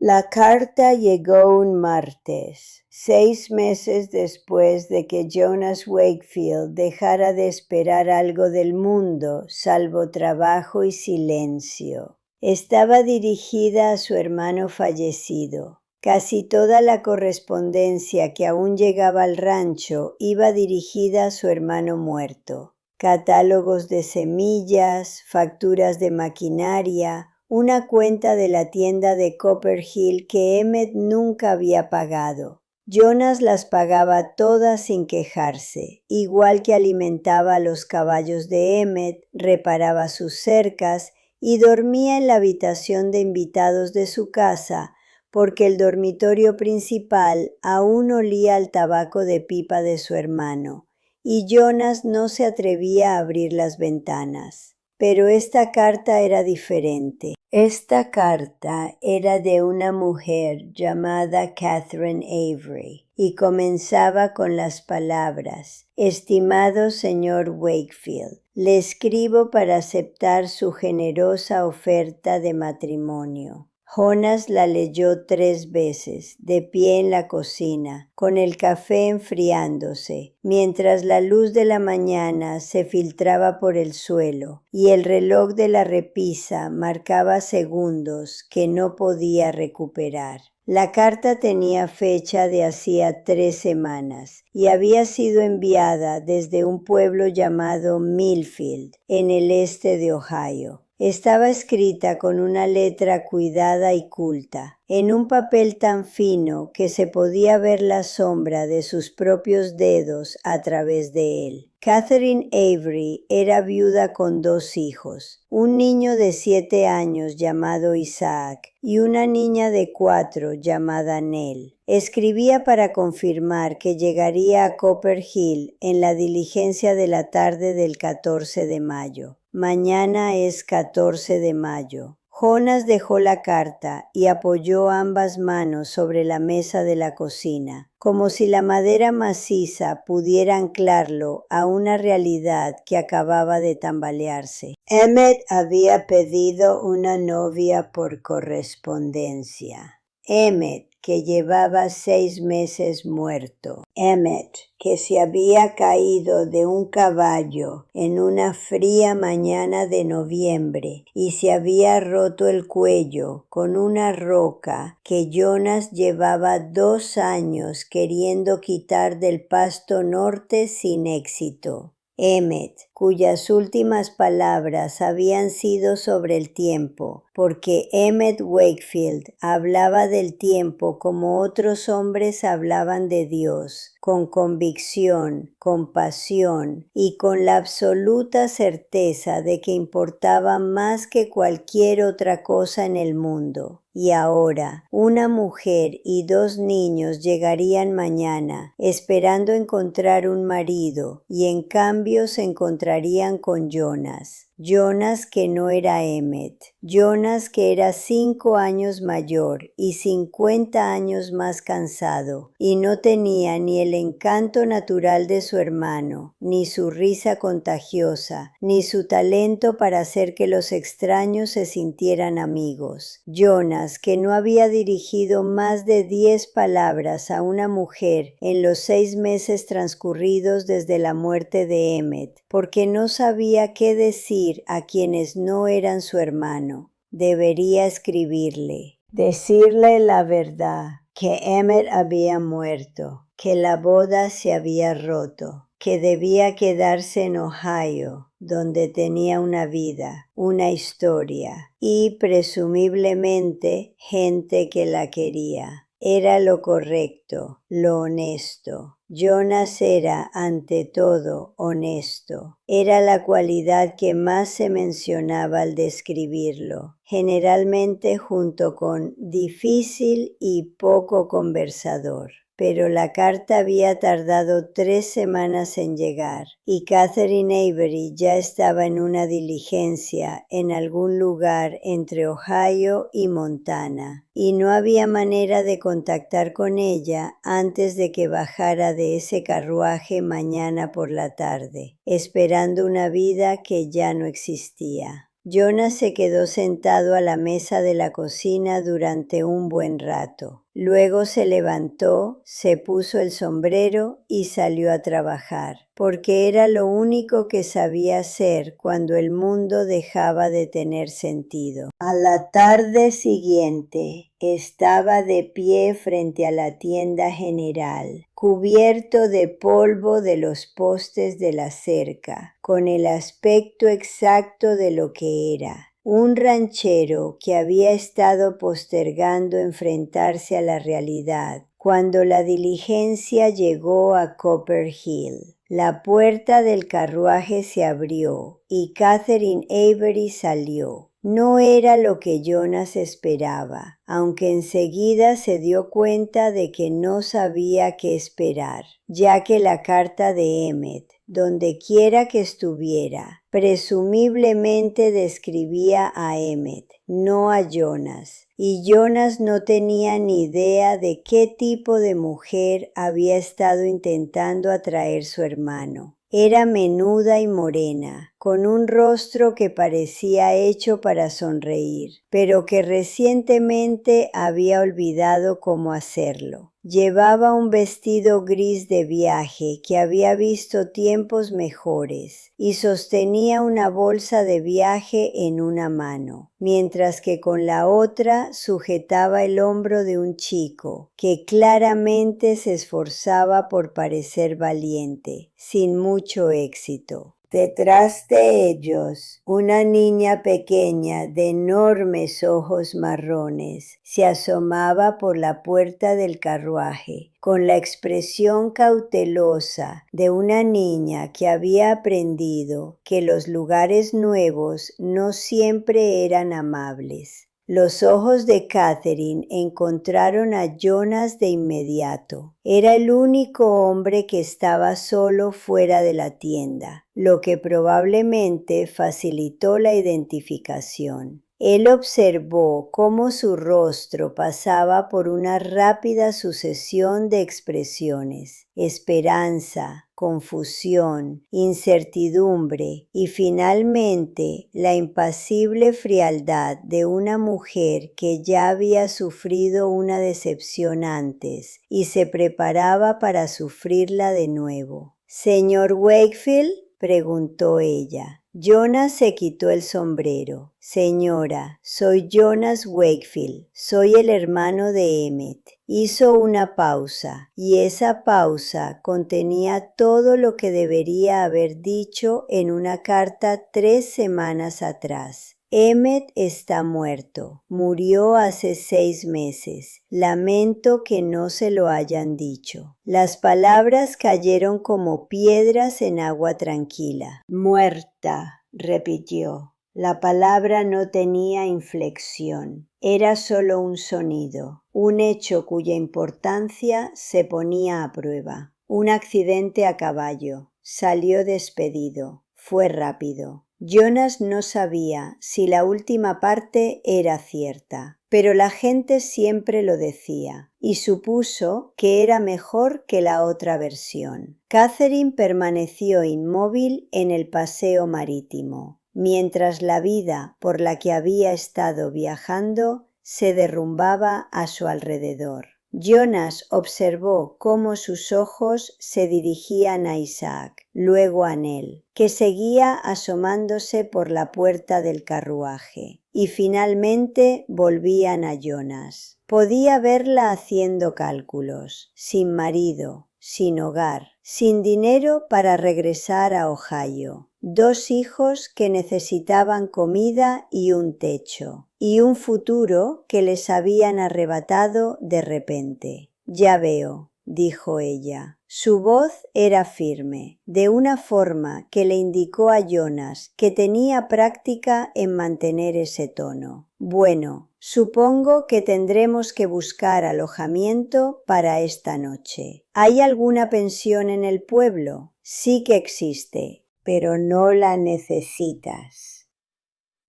La carta llegó un martes, 6 meses después de que Jonas Wakefield dejara de esperar algo del mundo, salvo trabajo y silencio. Estaba dirigida a su hermano fallecido. Casi toda la correspondencia que aún llegaba al rancho iba dirigida a su hermano muerto. Catálogos de semillas, facturas de maquinaria, una cuenta de la tienda de Copperhill que Emmett nunca había pagado. Jonas las pagaba todas sin quejarse, igual que alimentaba a los caballos de Emmett, reparaba sus cercas y dormía en la habitación de invitados de su casa, porque el dormitorio principal aún olía al tabaco de pipa de su hermano, y Jonas no se atrevía a abrir las ventanas. Pero esta carta era diferente. Esta carta era de una mujer llamada Catherine Avery y comenzaba con las palabras: Estimado señor Wakefield, le escribo para aceptar su generosa oferta de matrimonio. Jonas la leyó 3 veces, de pie en la cocina, con el café enfriándose, mientras la luz de la mañana se filtraba por el suelo y el reloj de la repisa marcaba segundos que no podía recuperar. La carta tenía fecha de hacía 3 semanas y había sido enviada desde un pueblo llamado Millfield, en el este de Ohio. Estaba escrita con una letra cuidada y culta, en un papel tan fino que se podía ver la sombra de sus propios dedos a través de él. Catherine Avery era viuda con 2 hijos, un niño de 7 años llamado Isaac y una niña de 4 llamada Nell. Escribía para confirmar que llegaría a Copperhill en la diligencia de la tarde del 14 de mayo. Mañana es 14 de mayo. Jonas dejó la carta y apoyó ambas manos sobre la mesa de la cocina, como si la madera maciza pudiera anclarlo a una realidad que acababa de tambalearse. Emmett había pedido una novia por correspondencia. Emmett, que llevaba 6 meses muerto. Emmett, que se había caído de un caballo en una fría mañana de noviembre y se había roto el cuello con una roca que Jonas llevaba 2 años queriendo quitar del pasto norte sin éxito. Emmett, cuyas últimas palabras habían sido sobre el tiempo, porque Emmett Wakefield hablaba del tiempo como otros hombres hablaban de Dios, con convicción, con pasión y con la absoluta certeza de que importaba más que cualquier otra cosa en el mundo. Y ahora, una mujer y 2 niños llegarían mañana, esperando encontrar un marido, y en cambio se encontrarían con Jonas. Jonas que no era Emmett, Jonas que era 5 años mayor y 50 años más cansado, y no tenía ni el encanto natural de su hermano, ni su risa contagiosa, ni su talento para hacer que los extraños se sintieran amigos. Jonas que no había dirigido más de 10 palabras a una mujer en los 6 meses transcurridos desde la muerte de Emmett, porque no sabía qué decir a quienes no eran su hermano. Debería escribirle, decirle la verdad, que Emmett había muerto, que la boda se había roto, que debía quedarse en Ohio, donde tenía una vida, una historia y presumiblemente gente que la quería. Era lo correcto, lo honesto. Jonas era, ante todo, honesto. Era la cualidad que más se mencionaba al describirlo, generalmente junto con difícil y poco conversador. Pero la carta había tardado 3 semanas en llegar, y Catherine Avery ya estaba en una diligencia en algún lugar entre Ohio y Montana, y no había manera de contactar con ella antes de que bajara de ese carruaje mañana por la tarde, esperando una vida que ya no existía. Jonas se quedó sentado a la mesa de la cocina durante un buen rato. Luego se levantó, se puso el sombrero y salió a trabajar, porque era lo único que sabía hacer cuando el mundo dejaba de tener sentido. A la tarde siguiente estaba de pie frente a la tienda general, cubierto de polvo de los postes de la cerca, con el aspecto exacto de lo que era. Un ranchero que había estado postergando enfrentarse a la realidad cuando la diligencia llegó a Copper Hill. La puerta del carruaje se abrió y Catherine Avery salió. No era lo que Jonas esperaba, aunque enseguida se dio cuenta de que no sabía qué esperar, ya que la carta de Emmett, donde quiera que estuviera, presumiblemente describía a Emmett, no a Jonas, y Jonas no tenía ni idea de qué tipo de mujer había estado intentando atraer su hermano. Era menuda y morena, con un rostro que parecía hecho para sonreír, pero que recientemente había olvidado cómo hacerlo. Llevaba un vestido gris de viaje que había visto tiempos mejores y sostenía una bolsa de viaje en una mano, mientras que con la otra sujetaba el hombro de un chico que claramente se esforzaba por parecer valiente, sin mucho éxito. Detrás de ellos, una niña pequeña de enormes ojos marrones se asomaba por la puerta del carruaje, con la expresión cautelosa de una niña que había aprendido que los lugares nuevos no siempre eran amables. Los ojos de Catherine encontraron a Jonas de inmediato. Era el único hombre que estaba solo fuera de la tienda, lo que probablemente facilitó la identificación. Él observó cómo su rostro pasaba por una rápida sucesión de expresiones: esperanza, confusión, incertidumbre y finalmente la impasible frialdad de una mujer que ya había sufrido una decepción antes y se preparaba para sufrirla de nuevo. «¿Señor Wakefield?», preguntó ella. Jonas se quitó el sombrero. «Señora, soy Jonas Wakefield. Soy el hermano de Emmett». Hizo una pausa, y esa pausa contenía todo lo que debería haber dicho en una carta 3 semanas atrás. Emmett está muerto. Murió hace 6 meses. Lamento que no se lo hayan dicho. Las palabras cayeron como piedras en agua tranquila. «Muerta», repitió. La palabra no tenía inflexión. Era solo un sonido, un hecho cuya importancia se ponía a prueba. Un accidente a caballo. Salió despedido. Fue rápido. Jonas no sabía si la última parte era cierta, pero la gente siempre lo decía, y supuso que era mejor que la otra versión. Catherine permaneció inmóvil en el paseo marítimo, mientras la vida por la que había estado viajando se derrumbaba a su alrededor. Jonas observó cómo sus ojos se dirigían a Isaac, luego a Nell, que seguía asomándose por la puerta del carruaje, y finalmente volvían a Jonas. Podía verla haciendo cálculos, sin marido, sin hogar, sin dinero para regresar a Ohio. 2 hijos que necesitaban comida y un techo, y un futuro que les habían arrebatado de repente. «Ya veo», dijo ella. Su voz era firme, de una forma que le indicó a Jonas que tenía práctica en mantener ese tono. «Bueno, supongo que tendremos que buscar alojamiento para esta noche. ¿Hay alguna pensión en el pueblo?» «Sí que existe, pero no la necesitas».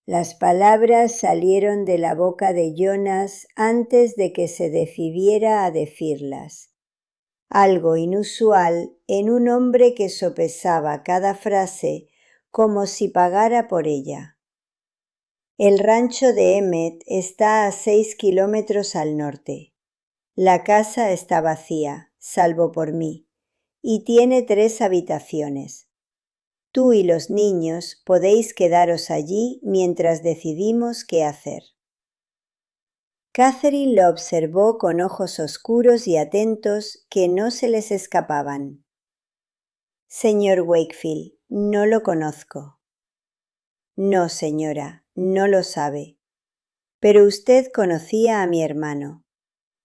Las palabras salieron de la boca de Jonas antes de que se decidiera a decirlas. Algo inusual en un hombre que sopesaba cada frase como si pagara por ella. El rancho de Emmet está a 6 kilómetros al norte. La casa está vacía, salvo por mí, y tiene 3 habitaciones. Tú y los niños podéis quedaros allí mientras decidimos qué hacer. Catherine lo observó con ojos oscuros y atentos que no se les escapaban. Señor Wakefield, no lo conozco. No, señora, no lo sabe. Pero usted conocía a mi hermano,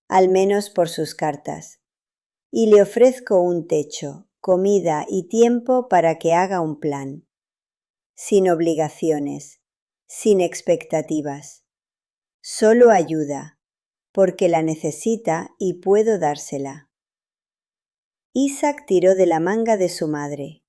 al menos por sus cartas, y le ofrezco un techo, comida y tiempo para que haga un plan. Sin obligaciones, sin expectativas. Solo ayuda, porque la necesita y puedo dársela. Isaac tiró de la manga de su madre.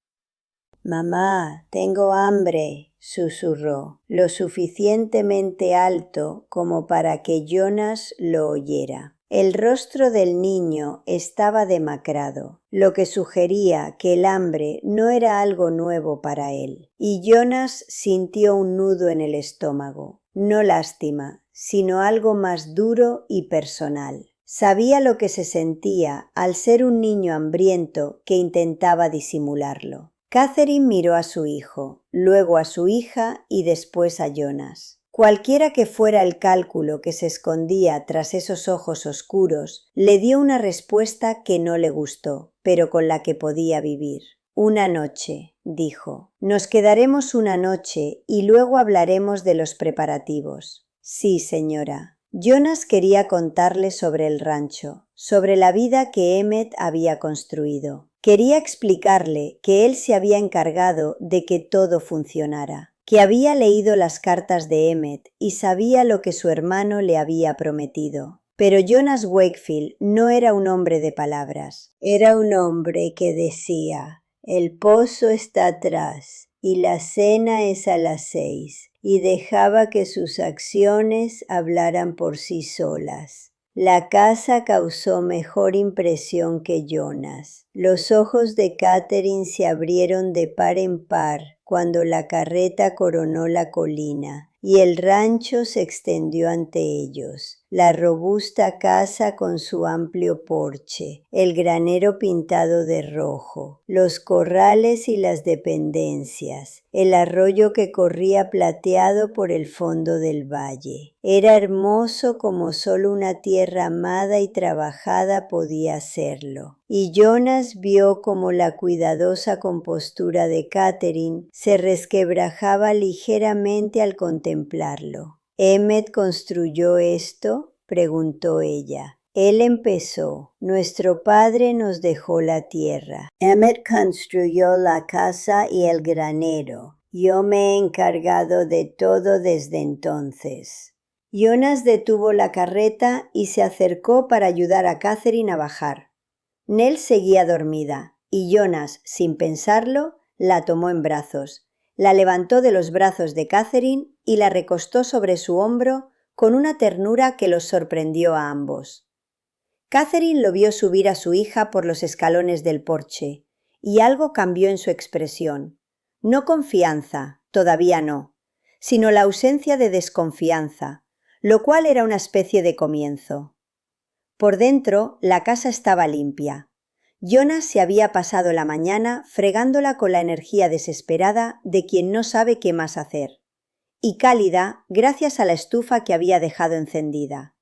Mamá, tengo hambre, susurró, lo suficientemente alto como para que Jonas lo oyera. El rostro del niño estaba demacrado, lo que sugería que el hambre no era algo nuevo para él, y Jonas sintió un nudo en el estómago, no lástima, sino algo más duro y personal. Sabía lo que se sentía al ser un niño hambriento que intentaba disimularlo. Catherine miró a su hijo, luego a su hija y después a Jonas. Cualquiera que fuera el cálculo que se escondía tras esos ojos oscuros, le dio una respuesta que no le gustó, pero con la que podía vivir. Una noche, dijo. Nos quedaremos una noche y luego hablaremos de los preparativos. Sí, señora. Jonas quería contarle sobre el rancho, sobre la vida que Emmet había construido. Quería explicarle que él se había encargado de que todo funcionara, que había leído las cartas de Emmet y sabía lo que su hermano le había prometido. Pero Jonas Wakefield no era un hombre de palabras, era un hombre que decía: el pozo está atrás y la cena es a las 6, y dejaba que sus acciones hablaran por sí solas. La casa causó mejor impresión que Jonas. Los ojos de Catherine se abrieron de par en par cuando la carreta coronó la colina y el rancho se extendió ante ellos. La robusta casa con su amplio porche, el granero pintado de rojo, los corrales y las dependencias, el arroyo que corría plateado por el fondo del valle. Era hermoso como solo una tierra amada y trabajada podía hacerlo. Y Jonas vio como la cuidadosa compostura de Catherine se resquebrajaba ligeramente al contemplarlo. ¿Emmet construyó esto?, preguntó ella. Él empezó. Nuestro padre nos dejó la tierra. Emmet construyó la casa y el granero. Yo me he encargado de todo desde entonces. Jonas detuvo la carreta y se acercó para ayudar a Catherine a bajar. Nell seguía dormida, y Jonas, sin pensarlo, la tomó en brazos. La levantó de los brazos de Catherine y la recostó sobre su hombro con una ternura que los sorprendió a ambos. Catherine lo vio subir a su hija por los escalones del porche, y algo cambió en su expresión. No confianza, todavía no, sino la ausencia de desconfianza, lo cual era una especie de comienzo. Por dentro, la casa estaba limpia. Jonas se había pasado la mañana fregándola con la energía desesperada de quien no sabe qué más hacer, y cálida gracias a la estufa que había dejado encendida.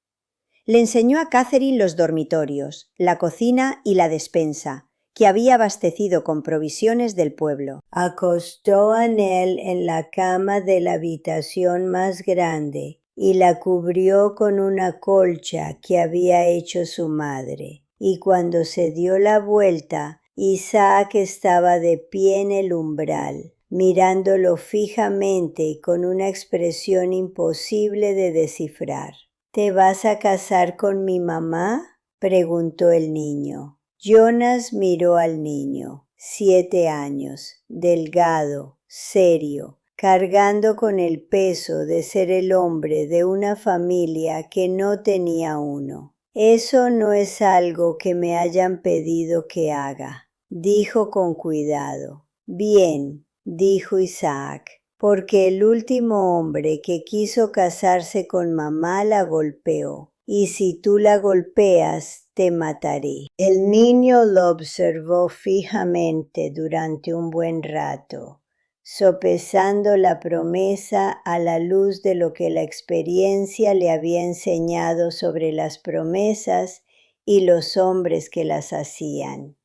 Le enseñó a Catherine los dormitorios, la cocina y la despensa, que había abastecido con provisiones del pueblo. Acostó a Nell en la cama de la habitación más grande y la cubrió con una colcha que había hecho su madre. Y cuando se dio la vuelta, Isaac estaba de pie en el umbral, mirándolo fijamente y con una expresión imposible de descifrar. ¿Te vas a casar con mi mamá?, preguntó el niño. Jonas miró al niño, 7 años, delgado, serio, cargando con el peso de ser el hombre de una familia que no tenía uno. Eso no es algo que me hayan pedido que haga, dijo con cuidado. Bien, dijo Isaac, porque el último hombre que quiso casarse con mamá la golpeó, y si tú la golpeas, te mataré. El niño lo observó fijamente durante un buen rato, sopesando la promesa a la luz de lo que la experiencia le había enseñado sobre las promesas y los hombres que las hacían.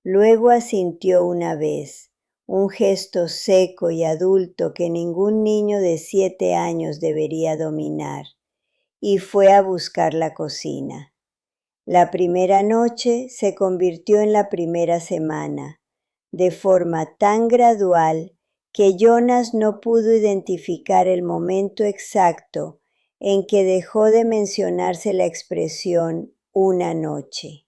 Luego asintió una vez, un gesto seco y adulto que ningún niño de 7 años debería dominar, y fue a buscar la cocina. La primera noche se convirtió en la primera semana, de forma tan gradual que Jonas no pudo identificar el momento exacto en que dejó de mencionarse la expresión una noche.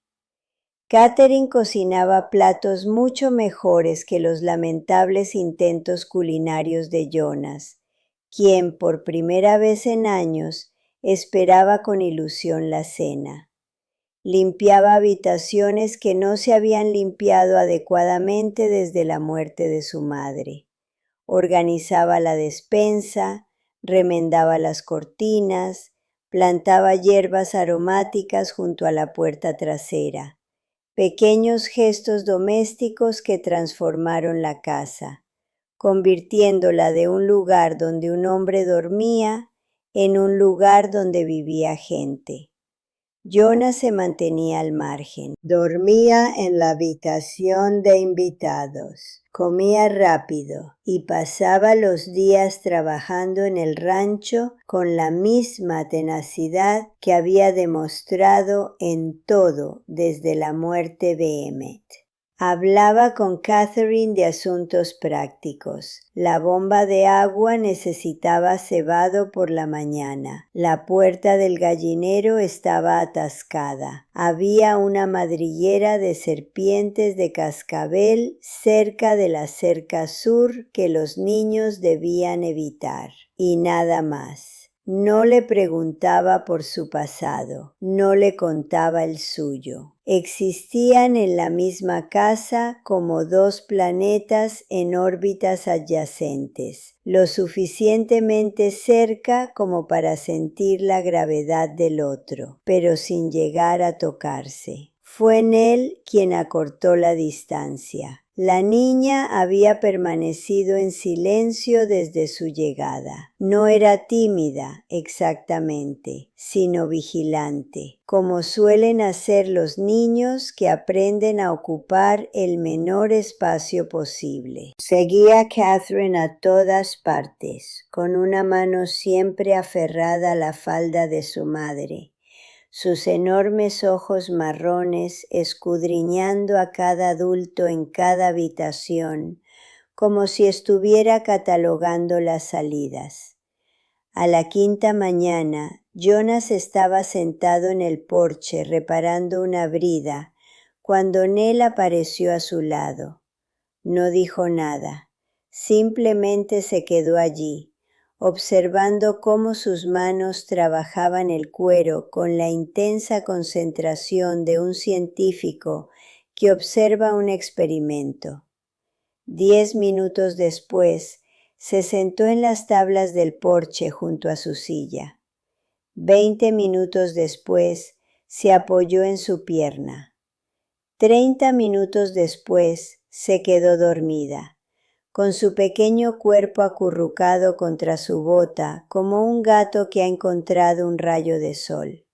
Catherine cocinaba platos mucho mejores que los lamentables intentos culinarios de Jonas, quien por primera vez en años esperaba con ilusión la cena. Limpiaba habitaciones que no se habían limpiado adecuadamente desde la muerte de su madre. Organizaba la despensa, remendaba las cortinas, plantaba hierbas aromáticas junto a la puerta trasera. Pequeños gestos domésticos que transformaron la casa, convirtiéndola de un lugar donde un hombre dormía en un lugar donde vivía gente. Jonas se mantenía al margen. Dormía en la habitación de invitados, comía rápido y pasaba los días trabajando en el rancho con la misma tenacidad que había demostrado en todo desde la muerte de Emmett. Hablaba con Catherine de asuntos prácticos. La bomba de agua necesitaba cebado por la mañana. La puerta del gallinero estaba atascada. Había una madriguera de serpientes de cascabel cerca de la cerca sur que los niños debían evitar. Y nada más. No le preguntaba por su pasado, no le contaba el suyo. Existían en la misma casa como dos planetas en órbitas adyacentes, lo suficientemente cerca como para sentir la gravedad del otro, pero sin llegar a tocarse. Fue en él quien acortó la distancia. La niña había permanecido en silencio desde su llegada. No era tímida exactamente, sino vigilante, como suelen hacer los niños que aprenden a ocupar el menor espacio posible. Seguía a Catherine a todas partes, con una mano siempre aferrada a la falda de su madre. Sus enormes ojos marrones escudriñando a cada adulto en cada habitación, como si estuviera catalogando las salidas. A la quinta mañana, Jonas estaba sentado en el porche reparando una brida, cuando Nell apareció a su lado. No dijo nada, simplemente se quedó allí, observando cómo sus manos trabajaban el cuero con la intensa concentración de un científico que observa un experimento. 10 minutos después, se sentó en las tablas del porche junto a su silla. 20 minutos después, se apoyó en su pierna. 30 minutos después, se quedó dormida, con su pequeño cuerpo acurrucado contra su bota, como un gato que ha encontrado un rayo de sol.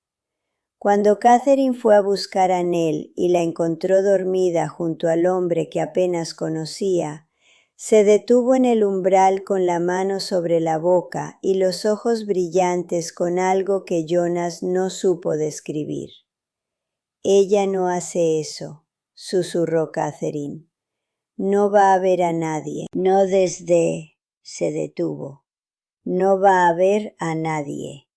Cuando Catherine fue a buscar a Nell y la encontró dormida junto al hombre que apenas conocía, se detuvo en el umbral con la mano sobre la boca y los ojos brillantes con algo que Jonas no supo describir. «Ella no hace eso», susurró Catherine. «No va a ver a nadie, no desde...» Se detuvo. «No va a ver a nadie».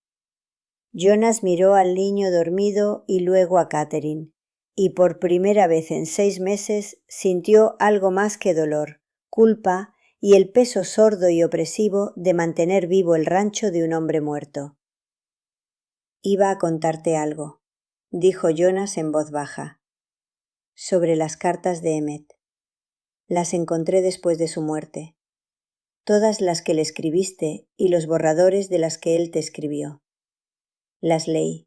Jonas miró al niño dormido y luego a Catherine, y por primera vez en 6 meses sintió algo más que dolor, culpa y el peso sordo y opresivo de mantener vivo el rancho de un hombre muerto. «Iba a contarte algo», dijo Jonas en voz baja, «sobre las cartas de Emmett. Las encontré después de su muerte. todas las que le escribiste y los borradores de las que él te escribió. Las leí.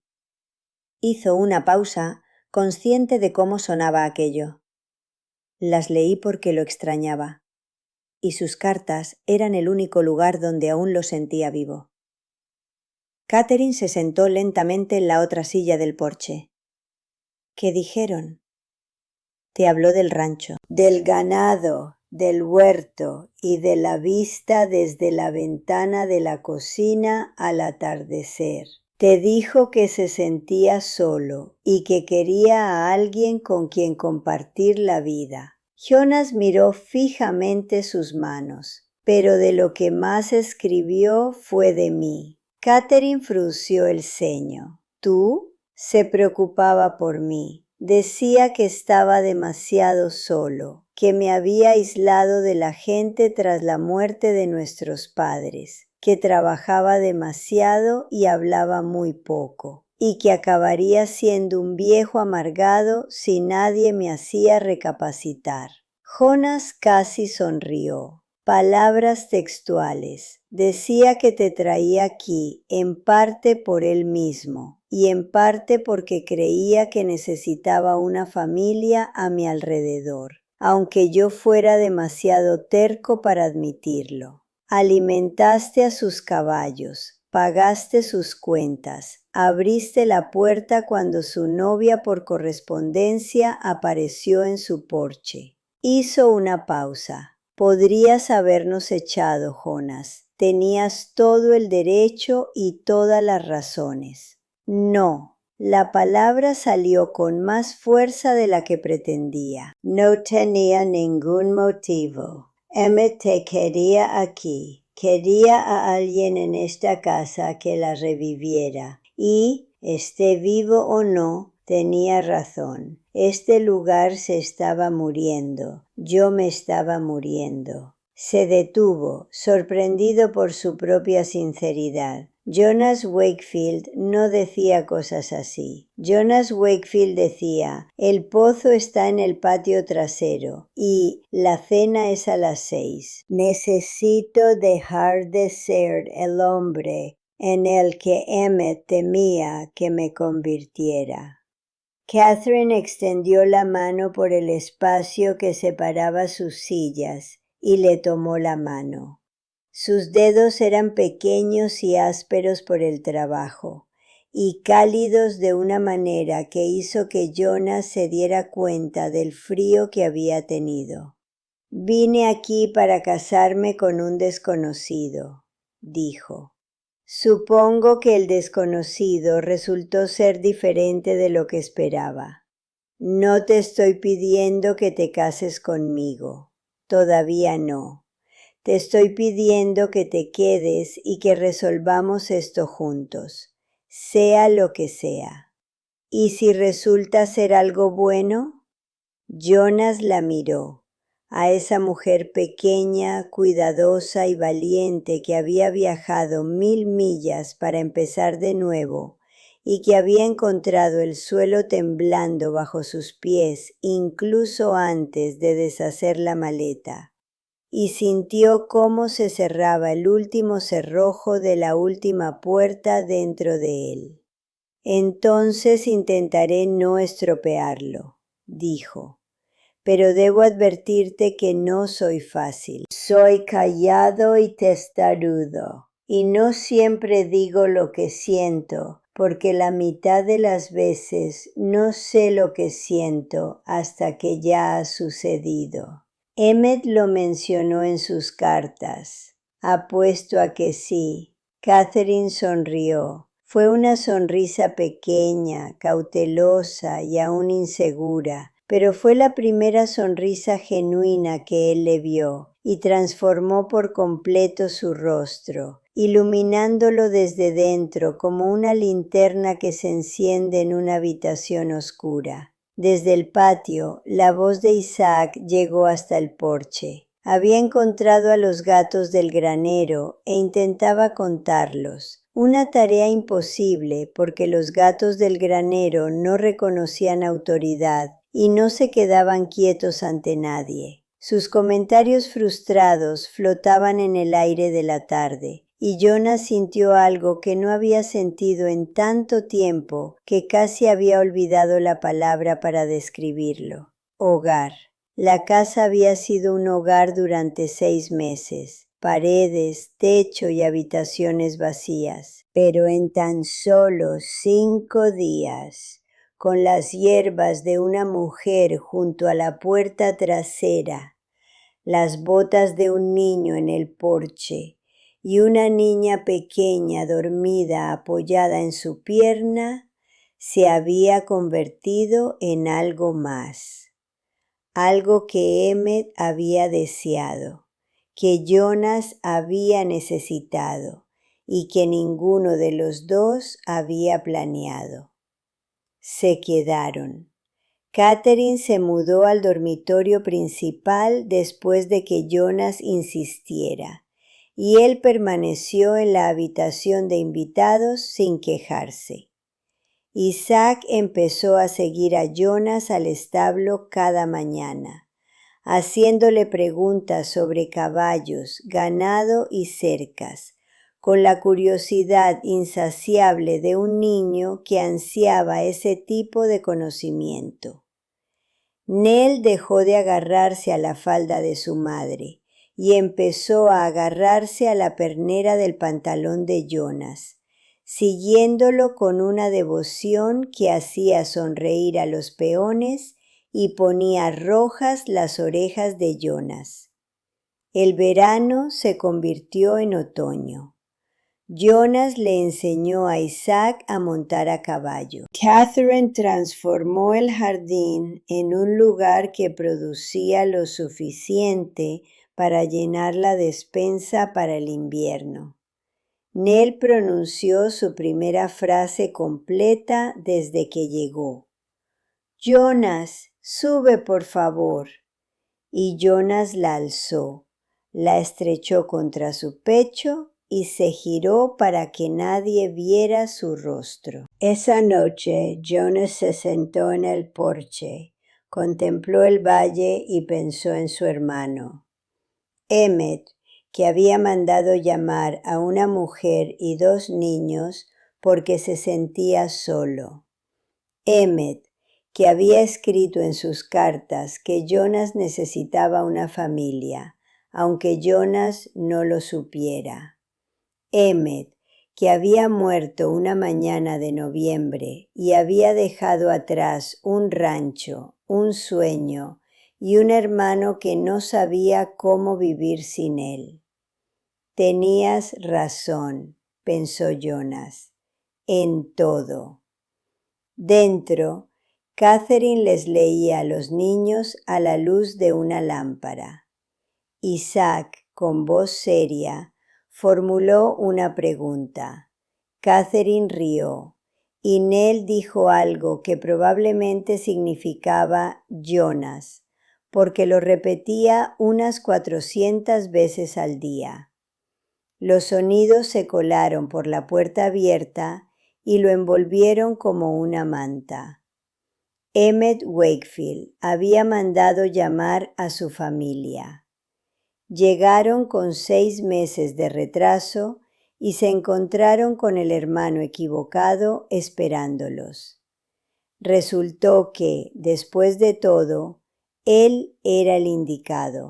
Hizo una pausa, consciente de cómo sonaba aquello. Las leí porque lo extrañaba, y sus cartas eran el único lugar donde aún lo sentía vivo. Catherine se sentó lentamente en la otra silla del porche. ¿Qué dijeron? Te habló del rancho, del ganado, del huerto y de la vista desde la ventana de la cocina al atardecer. Te dijo que se sentía solo y que quería a alguien con quien compartir la vida. Jonas miró fijamente sus manos, pero de lo que más escribió fue de mí. Catherine frunció el ceño. ¿Tú? Se preocupaba por mí. Decía que estaba demasiado solo, que me había aislado de la gente tras la muerte de nuestros padres, que trabajaba demasiado y hablaba muy poco, y que acabaría siendo un viejo amargado si nadie me hacía recapacitar. Jonas casi sonrió. Palabras textuales. Decía que te traía aquí, en parte por él mismo, y en parte porque creía que necesitaba una familia a mi alrededor, aunque yo fuera demasiado terco para admitirlo. Alimentaste a sus caballos, pagaste sus cuentas, abriste la puerta cuando su novia por correspondencia apareció en su porche. Hizo una pausa. Podrías habernos echado, Jonas. Tenías todo el derecho y todas las razones. No. La palabra salió con más fuerza de la que pretendía. No tenía ningún motivo. Emmett te quería aquí. Quería a alguien en esta casa que la reviviera. Y, esté vivo o no, tenía razón. Este lugar se estaba muriendo. Yo me estaba muriendo. Se detuvo, sorprendido por su propia sinceridad. Jonas Wakefield no decía cosas así. Jonas Wakefield decía, el pozo está en el patio trasero y la cena es a las 6. Necesito dejar de ser el hombre en el que Emmett temía que me convirtiera. Catherine extendió la mano por el espacio que separaba sus sillas y le tomó la mano. Sus dedos eran pequeños y ásperos por el trabajo, y cálidos de una manera que hizo que Jonas se diera cuenta del frío que había tenido. Vine aquí para casarme con un desconocido, dijo. Supongo que el desconocido resultó ser diferente de lo que esperaba. No te estoy pidiendo que te cases conmigo. Todavía no. Te estoy pidiendo que te quedes y que resolvamos esto juntos, sea lo que sea. ¿Y si resulta ser algo bueno? Jonas la miró. A esa mujer pequeña, cuidadosa y valiente que había viajado 1000 millas para empezar de nuevo y que había encontrado el suelo temblando bajo sus pies incluso antes de deshacer la maleta, y sintió cómo se cerraba el último cerrojo de la última puerta dentro de él. Entonces intentaré no estropearlo, dijo. Pero debo advertirte que no soy fácil. Soy callado y testarudo, y no siempre digo lo que siento, porque la mitad de las veces no sé lo que siento hasta que ya ha sucedido. Emmett lo mencionó en sus cartas. Apuesto a que sí. Catherine sonrió. Fue una sonrisa pequeña, cautelosa y aún insegura, pero fue la primera sonrisa genuina que él le vio y transformó por completo su rostro, iluminándolo desde dentro como una linterna que se enciende en una habitación oscura. Desde el patio, la voz de Isaac llegó hasta el porche. Había encontrado a los gatos del granero e intentaba contarlos. Una tarea imposible porque los gatos del granero no reconocían autoridad y no se quedaban quietos ante nadie. Sus comentarios frustrados flotaban en el aire de la tarde, y Jonas sintió algo que no había sentido en tanto tiempo que casi había olvidado la palabra para describirlo. Hogar. La casa había sido un hogar durante 6 meses. Paredes, techo y habitaciones vacías. Pero en tan solo 5 días, con las hierbas de una mujer junto a la puerta trasera, las botas de un niño en el porche y una niña pequeña dormida apoyada en su pierna, se había convertido en algo más. Algo que Emmet había deseado, que Jonas había necesitado y que ninguno de los dos había planeado. Se quedaron. Catherine se mudó al dormitorio principal después de que Jonas insistiera, y él permaneció en la habitación de invitados sin quejarse. Isaac empezó a seguir a Jonas al establo cada mañana, haciéndole preguntas sobre caballos, ganado y cercas, con la curiosidad insaciable de un niño que ansiaba ese tipo de conocimiento. Nell dejó de agarrarse a la falda de su madre y empezó a agarrarse a la pernera del pantalón de Jonas, siguiéndolo con una devoción que hacía sonreír a los peones y ponía rojas las orejas de Jonas. El verano se convirtió en otoño. Jonas le enseñó a Isaac a montar a caballo. Catherine transformó el jardín en un lugar que producía lo suficiente para llenar la despensa para el invierno. Nell pronunció su primera frase completa desde que llegó. «Jonas, sube por favor». Y Jonas la alzó, la estrechó contra su pecho y se giró para que nadie viera su rostro. Esa noche Jonas se sentó en el porche, contempló el valle y pensó en su hermano. Emmet, que había mandado llamar a una mujer y 2 niños porque se sentía solo. Emmet, que había escrito en sus cartas que Jonas necesitaba una familia, aunque Jonas no lo supiera. Emmet, que había muerto una mañana de noviembre y había dejado atrás un rancho, un sueño y un hermano que no sabía cómo vivir sin él. Tenías razón, pensó Jonas, en todo. Dentro, Catherine les leía a los niños a la luz de una lámpara. Isaac, con voz seria, formuló una pregunta. Catherine rió, y Nell dijo algo que probablemente significaba Jonas, porque lo repetía unas 400 veces al día. Los sonidos se colaron por la puerta abierta y lo envolvieron como una manta. Emmet Wakefield había mandado llamar a su familia. Llegaron con 6 meses de retraso y se encontraron con el hermano equivocado esperándolos. Resultó que, después de todo, él era el indicado.